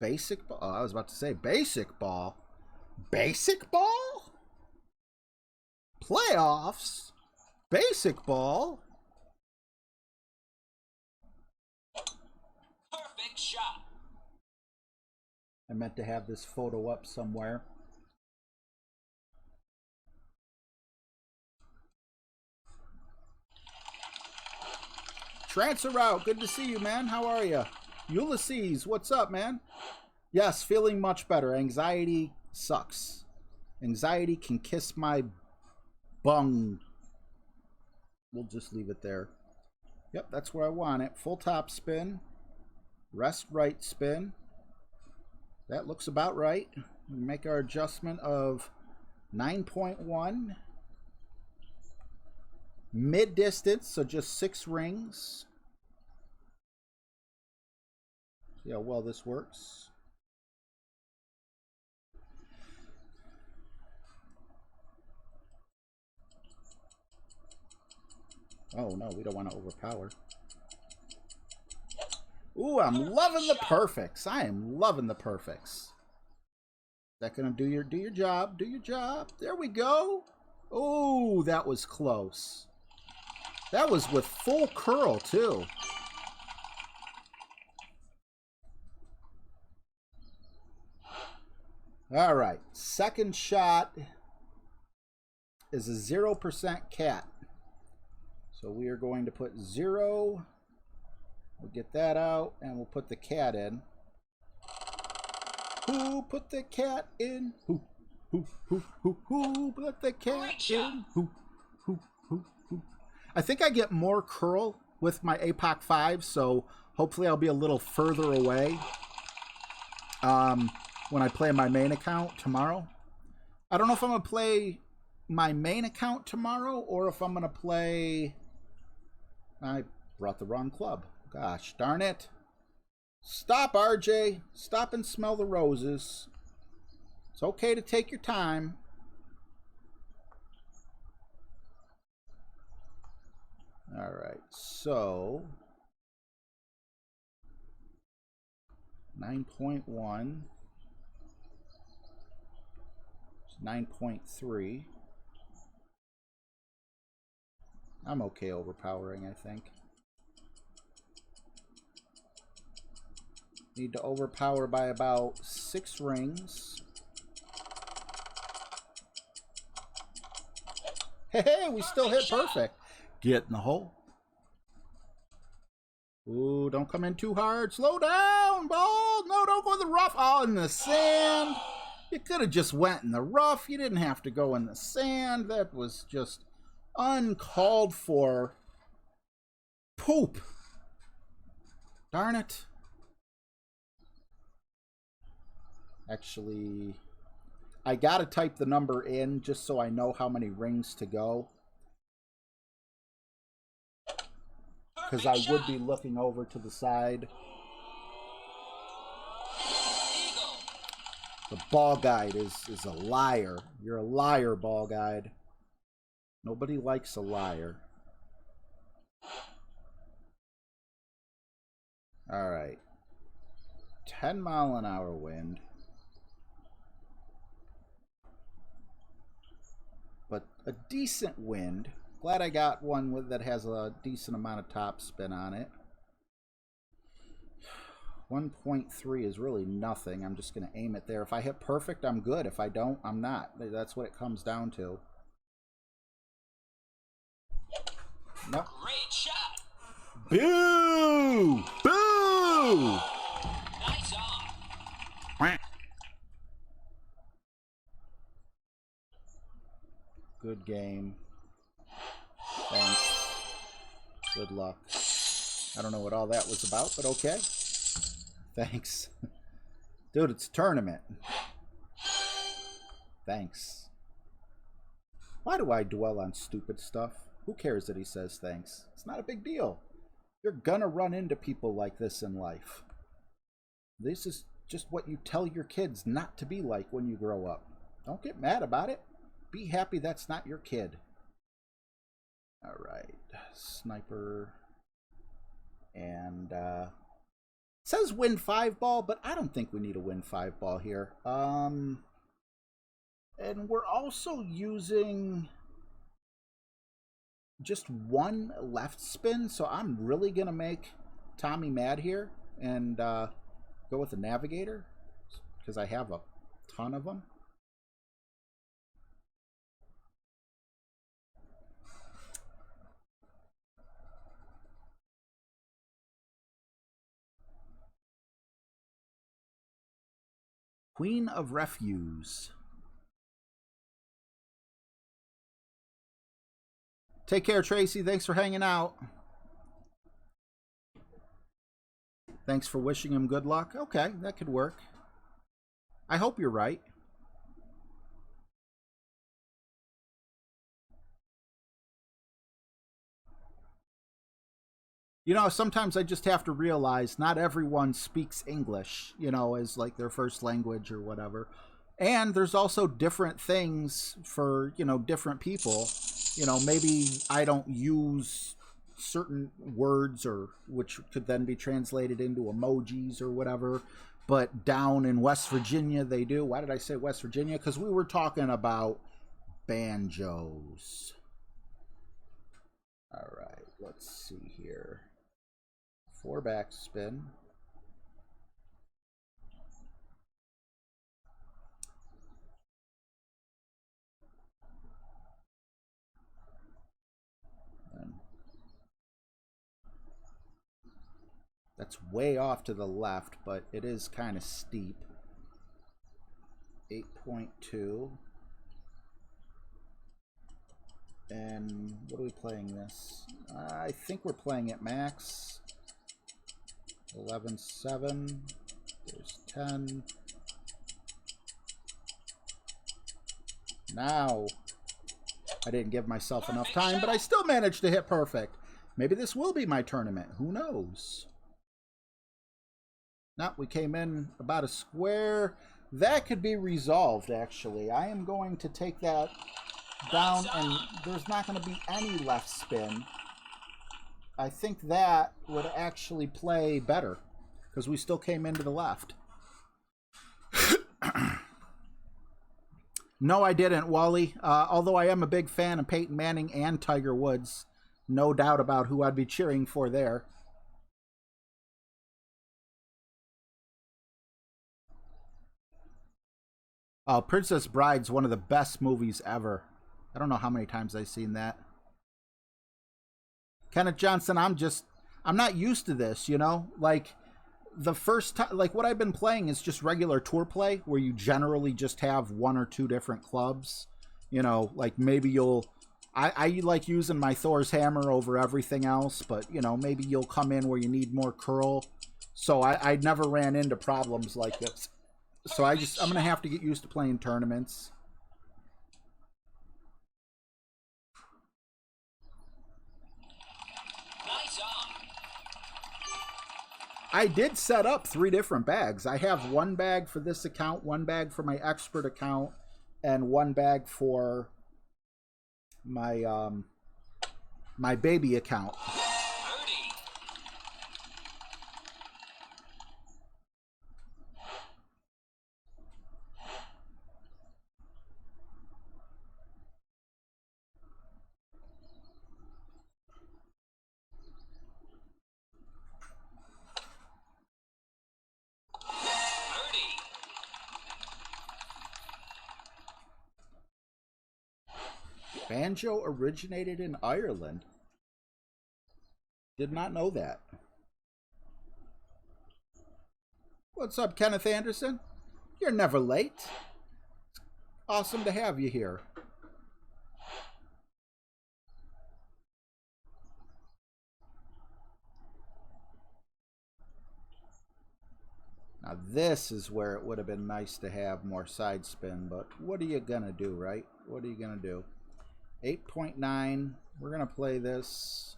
C: Basic ball? Oh, I was about to say basic ball. Basic ball? Playoffs? Basic ball?
F: Perfect shot.
C: I meant to have this photo up somewhere. Transfer route, good to see you, man. How are you? Ulysses, what's up, man? Yes, feeling much better. Anxiety sucks. Anxiety can kiss my bung. We'll just leave it there. Yep, that's where I want it. Full top spin. Rest right spin. That looks about right. We make our adjustment of 9.1. Mid distance, so just 6 rings. See how well this works. Oh no, we don't want to overpower. Ooh, I'm loving the perfects. I am loving the perfects. Is that gonna do your job? Do your job. There we go. Ooh, that was close. That was with full curl too. All right, second shot is a 0% cat. So we are going to put 0. We'll get that out and we'll put the cat in. Who put the cat in? Who put the cat in? Who? I think I get more curl with my APOC 5, so hopefully I'll be a little further away when I play my main account tomorrow. I don't know if I'm going to play my main account tomorrow or if I'm going to play... I brought the wrong club. Gosh darn it. Stop, RJ. Stop and smell the roses. It's okay to take your time. All right, so 9.1, 9.3. I'm okay overpowering, I think. Need to overpower by about 6 rings. Hey, we still hit perfect. Get in the hole. Ooh, don't come in too hard. Slow down, ball. No, don't go in the rough. Oh, in the sand. You could have just went in the rough. You didn't have to go in the sand. That was just uncalled for poop. Darn it. Actually, I gotta type the number in just so I know how many rings to go. Because I would be looking over to the side.
F: Eagle.
C: The ball guide is a liar. You're a liar, ball guide. Nobody likes a liar. Alright. 10-mile-an-hour wind. But a decent wind. Glad I got one that has a decent amount of top spin on it. 1.3 is really nothing. I'm just going to aim it there. If I hit perfect, I'm good. If I don't, I'm not. That's what it comes down to. Nope.
F: Great shot.
C: Boo! Boo!
F: Nice off.
C: Good game. Thanks. Good luck. I don't know what all that was about, but okay. Thanks. Dude, it's a tournament. Thanks. Why do I dwell on stupid stuff? Who cares that he says thanks? It's not a big deal. You're gonna run into people like this in life. This is just what you tell your kids not to be like when you grow up. Don't get mad about it. Be happy that's not your kid. Alright. Sniper. And, it says win 5 ball, but I don't think we need a win 5 ball here. And we're also using just one left spin, so I'm really gonna make Tommy mad here and go with the navigator because I have a ton of them. Queen of Refuse. Take care, Tracy. Thanks for hanging out. Thanks for wishing him good luck. Okay, that could work. I hope you're right. You know, sometimes I just have to realize not everyone speaks English, you know, as like their first language or whatever. And there's also different things for, you know, different people. You know, maybe I don't use certain words or which could then be translated into emojis or whatever. But down in West Virginia, they do. Why did I say West Virginia? Because we were talking about banjos. All right, let's see here. 4 backspin. And that's way off to the left, but it is kind of steep. 8.2. And what are we playing this? I think we're playing at max. 11.7. There's 10. Now, I didn't give myself enough time, but I still managed to hit perfect. Maybe this will be my tournament. Who knows? No, we came in about a square. That could be resolved, actually. I am going to take that down, and there's not going to be any left spin. I think that would actually play better because we still came into the left. No, I didn't, Wally. Although I am a big fan of Peyton Manning and Tiger Woods. No doubt about who I'd be cheering for there. Princess Bride's one of the best movies ever. I don't know how many times I've seen that. Kenneth Johnson, I'm not used to this, you know? Like, the first time, like, what I've been playing is just regular tour play, where you generally just have one or two different clubs. You know, like, maybe you'll... I like using my Thor's hammer over everything else, but, you know, maybe you'll come in where you need more curl. So I never ran into problems like this. So I'm going to have to get used to playing tournaments.
F: Nice on.
C: I did set up 3 different bags. I have 1 bag for this account, 1 bag for my expert account, and 1 bag for my my baby account.
F: Birdie. Birdie.
C: Banjo originated in Ireland. Did not know that. What's up, Kenneth Anderson? You're never late. Awesome to have you here. Now this is where it would have been nice to have more side spin, but what are you gonna do, right? What are you gonna do? 8.9. We're gonna play this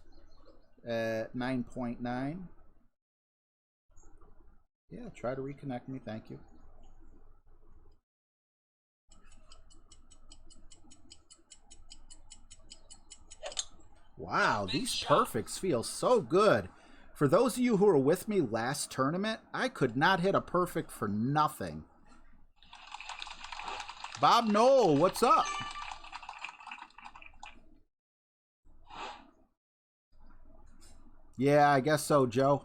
C: at 9.9. Yeah, try to reconnect me. Thank you. Wow, these perfects feel so good. For those of you who were with me last tournament, I could not hit a perfect for nothing. Bob Knoll, what's up? Yeah, I guess so, Joe.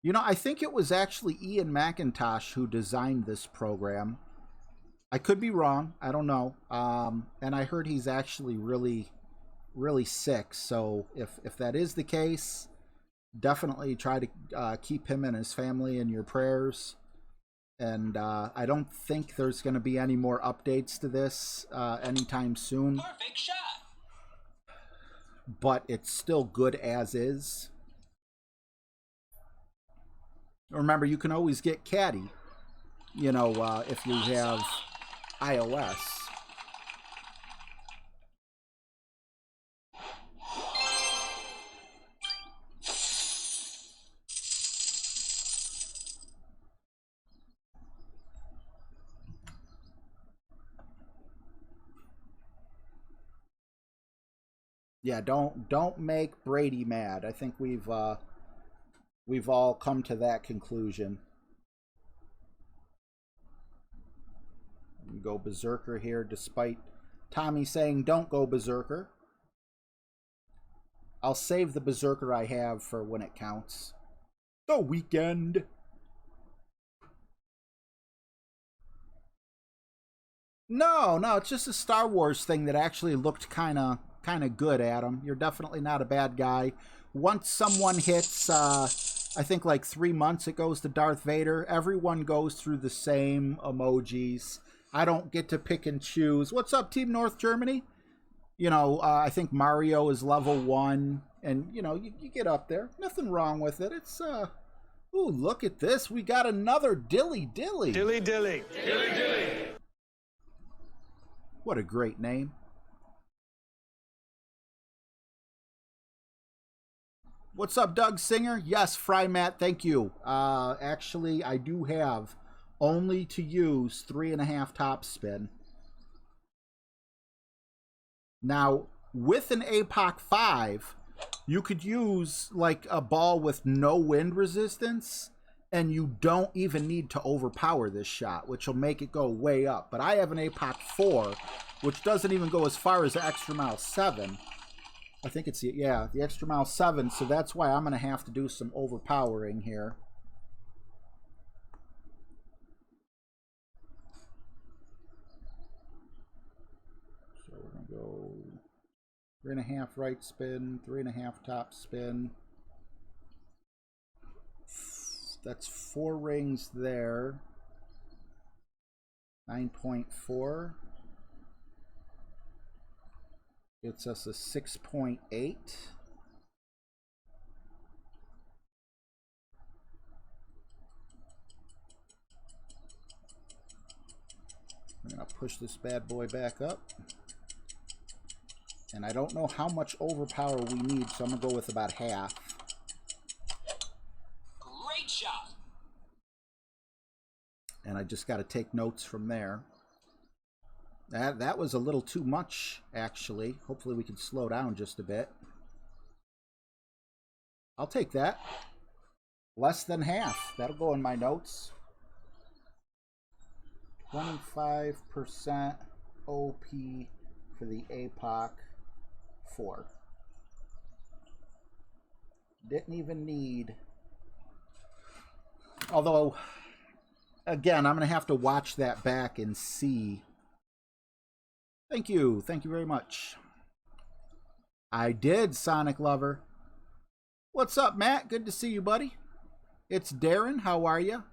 C: You know, I think it was actually Ian McIntosh who designed this program. I could be wrong. I don't know. And I heard he's actually really, really sick. So if that is the case, definitely try to keep him and his family in your prayers. And I don't think there's going to be any more updates to this anytime soon.
F: Perfect shot.
C: But it's still good as is. Remember, you can always get Caddy, you know, if you have iOS. Yeah, don't make Brady mad. I think we've all come to that conclusion. Go berserker here, despite Tommy saying don't go berserker. I'll save the berserker I have for when it counts. The weekend. No, it's just a Star Wars thing that actually looked kind of good, Adam. You're definitely not a bad guy. Once someone hits, I think like 3 months, it goes to Darth Vader. Everyone goes through the same emojis. I don't get to pick and choose. What's up, Team North Germany? You know, I think Mario is level 1. And, you know, you get up there. Nothing wrong with it. It's, ooh, look at this. We got another Dilly Dilly.
D: Dilly Dilly.
C: What a great name. What's up, Doug Singer? Yes, Fry Matt, thank you. Actually, I do have only to use 3.5 top spin. Now, with an APOC 5, you could use like a ball with no wind resistance, and you don't even need to overpower this shot, which will make it go way up. But I have an APOC 4, which doesn't even go as far as the Extra Mile 7. I think it's, yeah, the Extra Mile 7, so that's why I'm going to have to do some overpowering here. 3.5 right spin, 3.5 top spin. That's 4 rings there. 9.4. Gets us a 6.8. I'm going to push this bad boy back up. And I don't know how much overpower we need, so I'm going to go with about half.
F: Great shot.
C: And I just got to take notes from there. That was a little too much, actually. Hopefully we can slow down just a bit. I'll take that. Less than half. That'll go in my notes. 25% OP for the APOC 4. Didn't even need... Although, again, I'm going to have to watch that back and see. Thank you. Thank you very much. I did, Sonic Lover. What's up, Matt? Good to see you, buddy. It's Darren. How are you?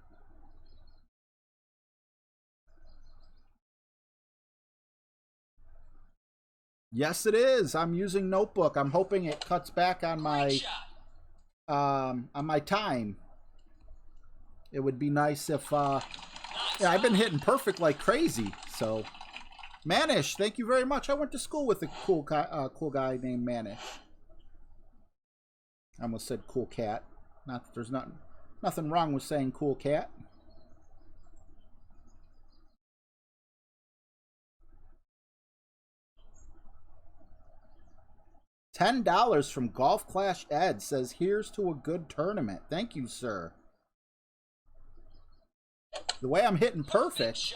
C: Yes, it is. I'm using Notebook. I'm hoping it cuts back on my time. It would be nice if yeah, I've been hitting perfect like crazy. So, Manish, thank you very much. I went to school with a cool guy named Manish. I almost said cool cat. Not that there's nothing wrong with saying cool cat. $10 from Golf Clash Ed says, here's to a good tournament. Thank you, sir. The way I'm hitting perfect,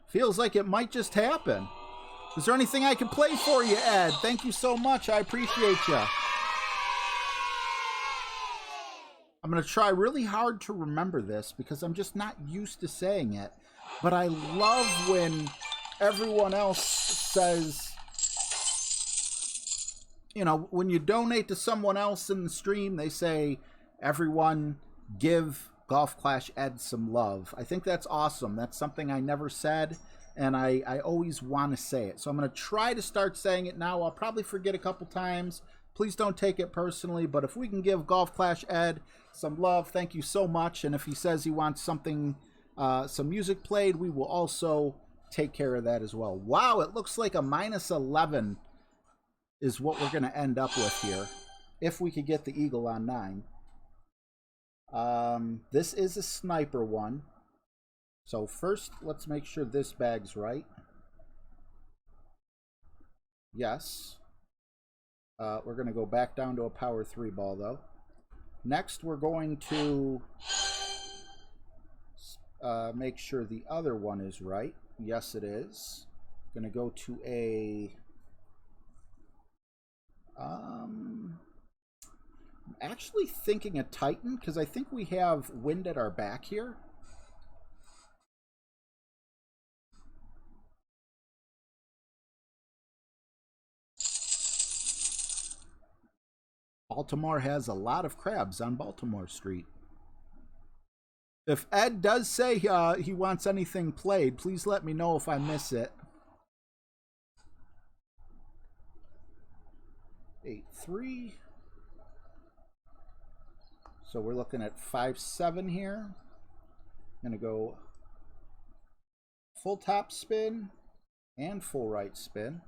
C: feels like it might just happen. Is there anything I can play for you, Ed? Thank you so much. I appreciate you. I'm going to try really hard to remember this because I'm just not used to saying it. But I love when everyone else says... You know, when you donate to someone else in the stream, they say, everyone give Golf Clash Ed some love. I think that's awesome. That's something I never said, and I always want to say it. So I'm going to try to start saying it now. I'll probably forget a couple times. Please don't take it personally, but if we can give Golf Clash Ed some love, thank you so much. And if he says he wants something, some music played, we will also take care of that as well. Wow, it looks like a -11 is what we're going to end up with here, if we could get the eagle on 9. This is a sniper one. So first, let's make sure this bag's right. Yes. We're going to go back down to a power 3 ball, though. Next, we're going to make sure the other one is right. Yes, it is. Going to go to a... I'm actually thinking a Titan, because I think we have wind at our back here. Baltimore has a lot of crabs on Baltimore Street. If Ed does say he wants anything played, please let me know if I miss it. 8-3. So we're looking at 5-7 here. I'm going to go full top spin and full right spin.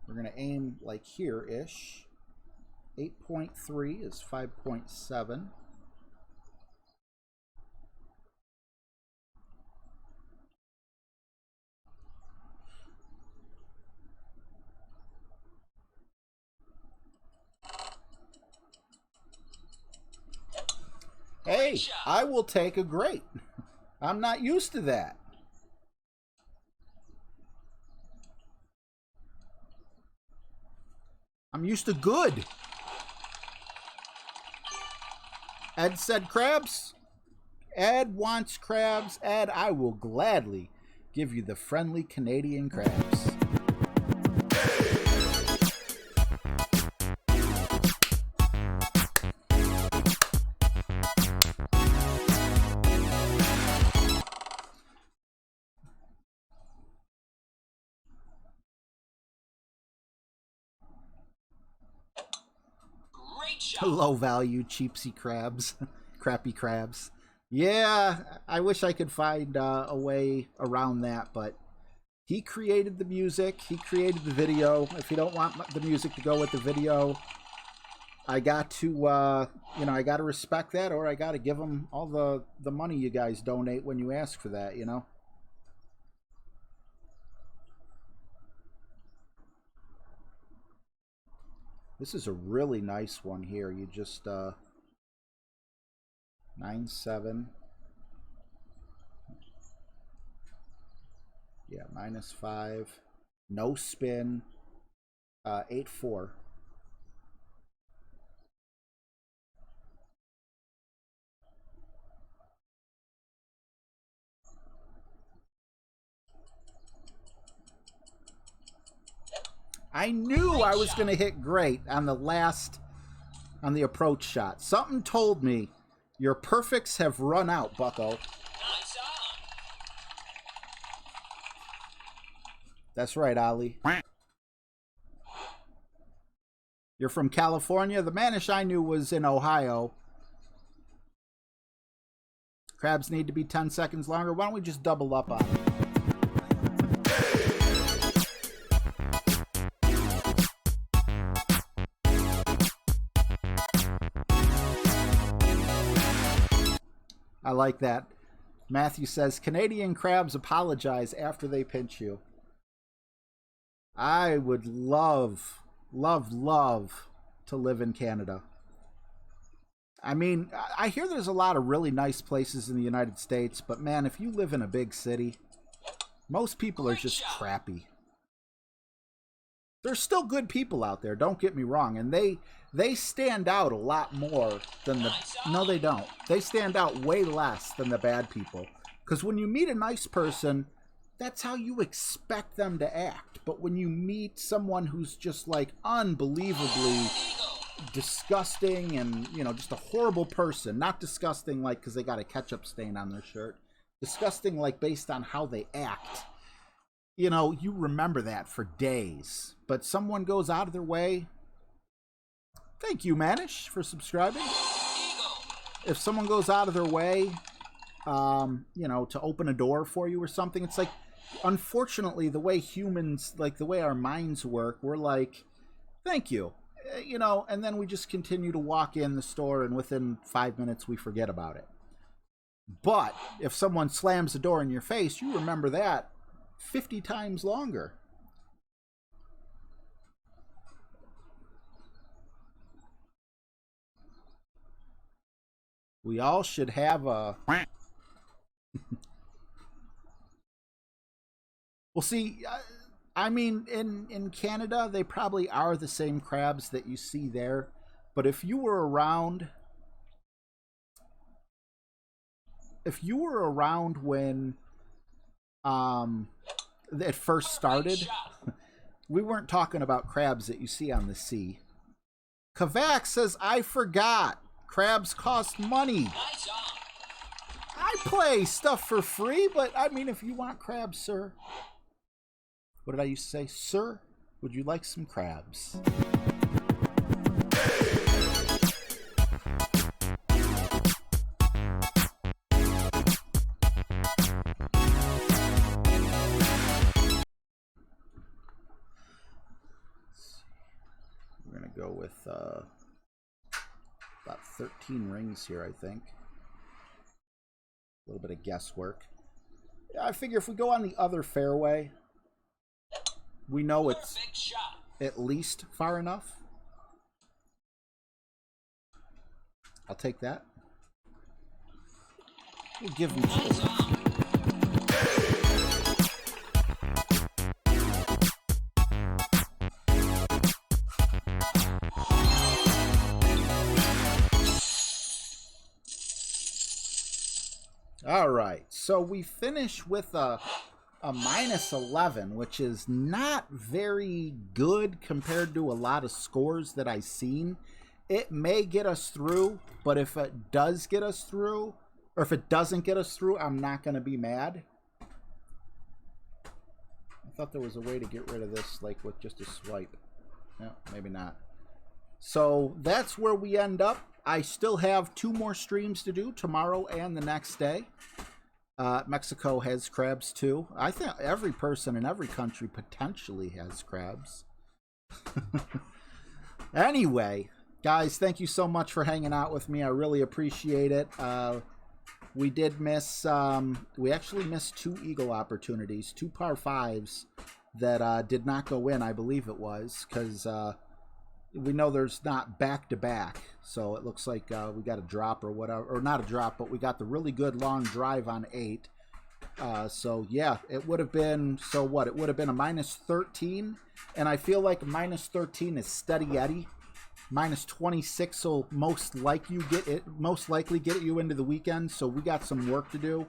C: We're going to aim like here-ish. 8.3 is 5.7. Hey, I will take a great. I'm not used to that. I'm used to good. Ed said crabs. Ed wants crabs. Ed, I will gladly give you the friendly Canadian crabs.
F: shot.
C: Low value, cheapsy crabs. Crappy crabs. Yeah, I wish I could find a way around that, but he created the music. He created the video. If you don't want the music to go with the video, I got to, you know, I got to respect that, or I got to give him all the money you guys donate when you ask for that, you know? This is a really nice one here. You just, 9-7. Yeah, -5. No spin. 8-4. I knew I was going to hit great on the approach shot. Something told me your perfects have run out, bucko.
F: Nice on.
C: That's right, Ali. You're from California? The Manish I knew was in Ohio. Crabs need to be 10 seconds longer. Why don't we just double up on it? I like that. Matthew says, Canadian crabs apologize after they pinch you. I would love, love, love to live in Canada. I mean, I hear there's a lot of really nice places in the United States, but man, if you live in a big city, most people are just crappy. There's still good people out there, don't get me wrong, and they stand out a lot more than the... No, they don't. They stand out way less than the bad people. Because when you meet a nice person, that's how you expect them to act. But when you meet someone who's just, like, unbelievably disgusting and, you know, just a horrible person, not disgusting, like, because they got a ketchup stain on their shirt. Disgusting, like, based on how they act. You know, you remember that for days. But someone goes out of their way... Thank you, Manish, for subscribing. If someone goes out of their way, you know, to open a door for you or something, it's like, unfortunately, the way humans, like the way our minds work, we're like, thank you, you know, and then we just continue to walk in the store and within 5 minutes we forget about it. But if someone slams the door in your face, you remember that 50 times longer. We all should have a... Well, see, I mean, in Canada, they probably are the same crabs that you see there. But if you were around... If you were around when it first started, we weren't talking about crabs that you see on the sea. Kavak says, I forgot. Crabs cost money.
F: Nice on.
C: I play stuff for free, but I mean, if you want crabs, sir. What did I used to say? Sir, would you like some crabs? We're going to go with about 13 rings here, I think. A little bit of guesswork. I figure if we go on the other fairway, we know it's at least far enough. I'll take that. We'll give him two. All right, so we finish with a -11, which is not very good compared to a lot of scores that I've seen. It may get us through, but if it does get us through, or if it doesn't get us through, I'm not going to be mad. I thought there was a way to get rid of this, like with just a swipe. No, maybe not. So that's where we end up. I still have 2 more streams to do, tomorrow and the next day. Mexico has crabs too. I think every person in every country potentially has crabs. Anyway, guys, thank you so much for hanging out with me. I really appreciate it. We did miss, we actually missed 2 eagle opportunities, 2 par 5s that did not go in, I believe it was, because we know there's not back-to-back, so it looks like we got a drop or whatever, or not a drop, but we got the really good long drive on 8. So yeah, it would have been, so what, it would have been a -13, and I feel like -13 is steady Eddie. -26 will most likely get you into the weekend, so we got some work to do.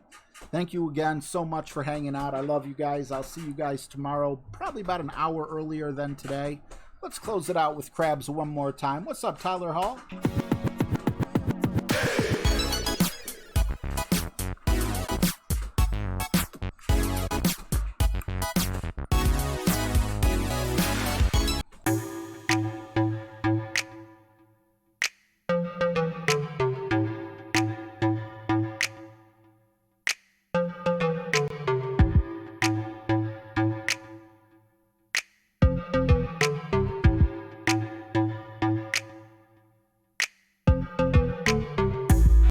C: Thank you again so much for hanging out. I love you guys. I'll see you guys tomorrow, probably about an hour earlier than today. Let's close it out with crabs one more time. What's up, Tyler Hall?